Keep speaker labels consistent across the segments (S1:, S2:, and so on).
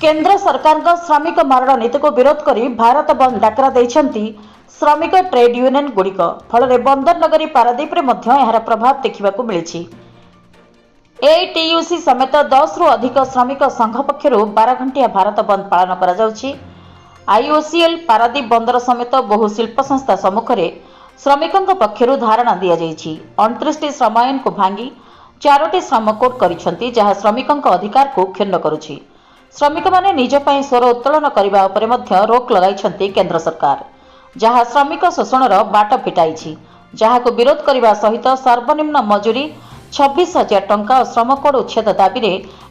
S1: केंद्र सरकार श्रमिक मारण नीति को विरोध करी भारत बंद डाकरा देइछंती श्रमिक ट्रेड यूनियन गुड़िक फल बंदर नगरी पारादीप रे मध्य यार प्रभाव देखा मिली। एटीयूसी समेत 10 रु अधिक श्रमिक संघ पक्षर 12 घंटिया भारत बंद पालन करा जाउछि। आईओसीएल पारादीप बंदर समेत बहु शिल्प संस्था सम्मुख में श्रमिकों पक्षर धारणा दि जाइछि। 29टी श्रम आईन को भांगी 4टी श्रम कोड करिसेंती जहां श्रमिकों अधिकार को क्षुण्ण करुछि। श्रमिक माने निज पई स्वर उत्तोलन करबा उपरे मध्य रोक लगाइछंती केंद्र सरकार, जहां श्रमिक शोषणर बाट फिटाइछि। जहां विरोध करने सहित सर्वनिम्न मजूरी 26,000 टंका और श्रम कोड उच्छेद दाबी रे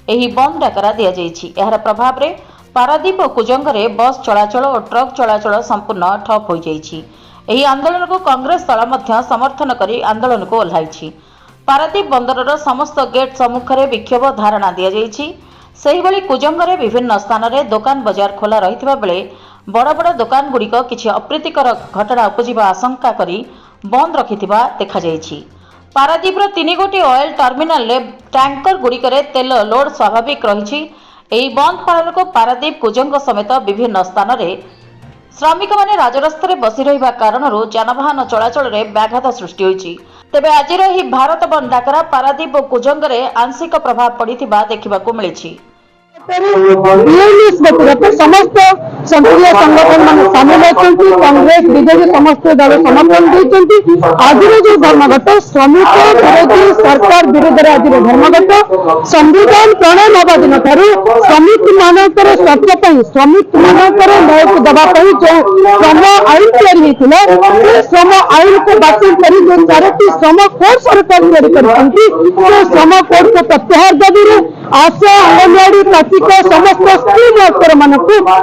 S1: एही बंद डाकरा दिया जाइछि। एहार प्रभाव रे पारादीप और कुजंगरे बस चलाचल और ट्रक चलाचल संपूर्ण ठप हो जाइछि। एही आंदोलन को कांग्रेस दल मध्य समर्थन करी आंदोलन को ओह्लाइछि। पारादीप बंदरर समस्त गेट सम्मुख में विक्षोभ धारणा दिया जाइछि। सेहिभଳି कुजंगरे विभिन्न स्थान में दुकान बजार खोला रहितबा बेले बड़ बड़ दुकान गुड़िक किछि अप्रीतिकर घटना उपजिबा आशंका करी बंद रखिथिबा देखा जाइछि। पारादीपर 3 गोटी ऑयल टर्मिनाल रे टैंकर गुड़िकरे तेल लोड स्वाभाविक रहिछि। एही बंद पालन को पारादीप कुजंग समेत विभिन्न स्थान में श्रमिक माने राजरास्ता बसी रहिबा कारणरू जानवाहन चलाचल में व्याघात सृष्टि होइछि। तेबे आज भारत बंद डाकरा पारादीप और कुजंगरे आंशिक प्रभाव पड़िथिबा देखिबाकू मिलिछि।
S2: समस्त संघीय संगठन मान सामिल होती कांग्रेस बीजेपी समस्त दल समर्थन देती। आज जो धर्मघट श्रमिक विरोधी सरकार विरोध में आज धर्मघट संविधान प्रणयन हवा दिन श्रमिक मानकर स्वार्थ श्रमिक मानकर न्याय को देवाई जो श्रम आईन या श्रम आईन को बातिल कर जो 4टी श्रम कोड सरकार तैयारी श्रम कोड को प्रत्याहार दाबी आशा अंगनवाड़ी प्राथिक समस्त स्कीम वर्कर मान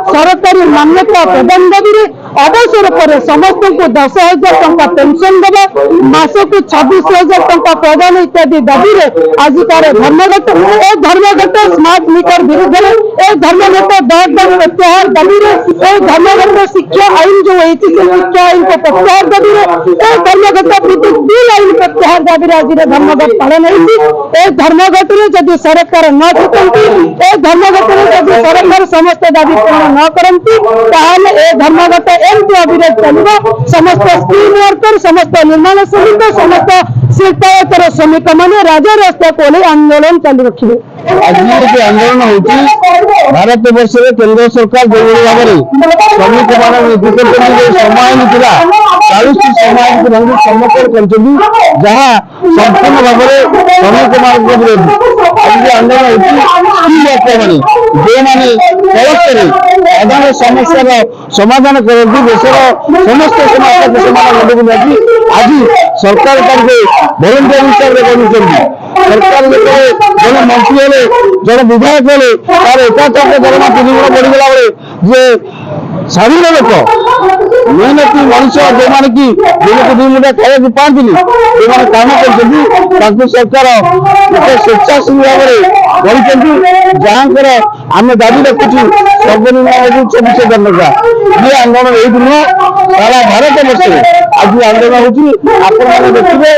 S2: सरकारी मान्यता प्रदान दाबी अवसर पर समस्त को 10,000 टंका पेंशन देवा मासक 26,000 टंका प्रदान इत्यादि दाबी आजिकार धर्मघट ए धर्मघट स्मार्ट मीटर विरुद्ध ए धर्मघट दर प्रत्याहार दाबी धर्मघट शिक्षा आईन जो शिक्षा आईन को प्रत्याहार दाबी धर्मघट विद्युत बिल आईन प्रत्याहार दाबी आज धर्मघट पालन होती। धर्मघट जदि सरकार न चुकती ए धर्मघट जदि सरकार समस्त दाबी पूर्ण न करती ताहले ए धर्मघट एमती अविरत चलिबा। समस्त स्कीम वर्कर समस्त निर्माण श्रमिक समस्त शिल्पायतर श्रमिक मैंने राजरास्ता को आंदोलन चालू रखिए।
S3: आज आंदोलन होती भारत वर्ष में केंद्र सरकार जो भाव में श्रमिक समय मिला 40टी समय को भांगी समर्थन कर जहाँ संपूर्ण भाव में श्रमिक मान विरोधी आज आंदोलन होती जो मैंने साधारण समस्या समाधान करती देशर समस्त समाज आज सरकार भलेंटियर हिसाब से सरकार जन मंत्री हेले जन विधायक हेले तार एकाचक दरमा 3 गुण बढ़ीगला बेले जे साधारण लोक मेहनती मनुष्य जो मैंने कि दिन को 2 मुठा खाया पाती जो काम कर सरकार एक स्वेच्छासेवी भाव में गढ़ी जहाँ आम दाबी रखुचु सर्वनिम्न 26,000 टंका ये आंदोलन यही दिन सारा भारत वर्ष आज आंदोलन होती देखिए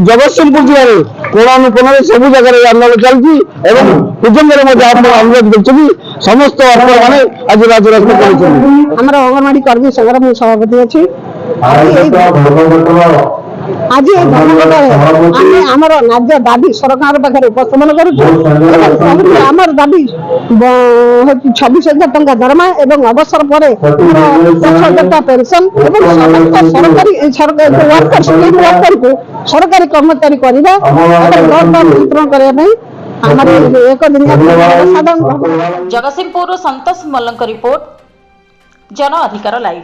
S3: जगतसिंहपुर जिले में कोण अनुकोण सब जगह आंदोलन चलती कुजंगर अनुरोध कर समस्त वर्कर मैंने आज राजरास्ता कर
S2: अंगनवाड़ी कर्मी संगठन सभापति अच्छी आज धर्मघट आमर न्याय दाबी सरकार पाखे उपस्थापन कर दाबी 26,000 टंका दरमा एवं अवसर पर 10,000 पेंशन सरकारी वर्कर को सरकारी कर्मचारी करने नियंत्रण करने एक दिन
S1: जगतसिंहपुर संतोष मल्ल रिपोर्ट जन अधिकार लाइव।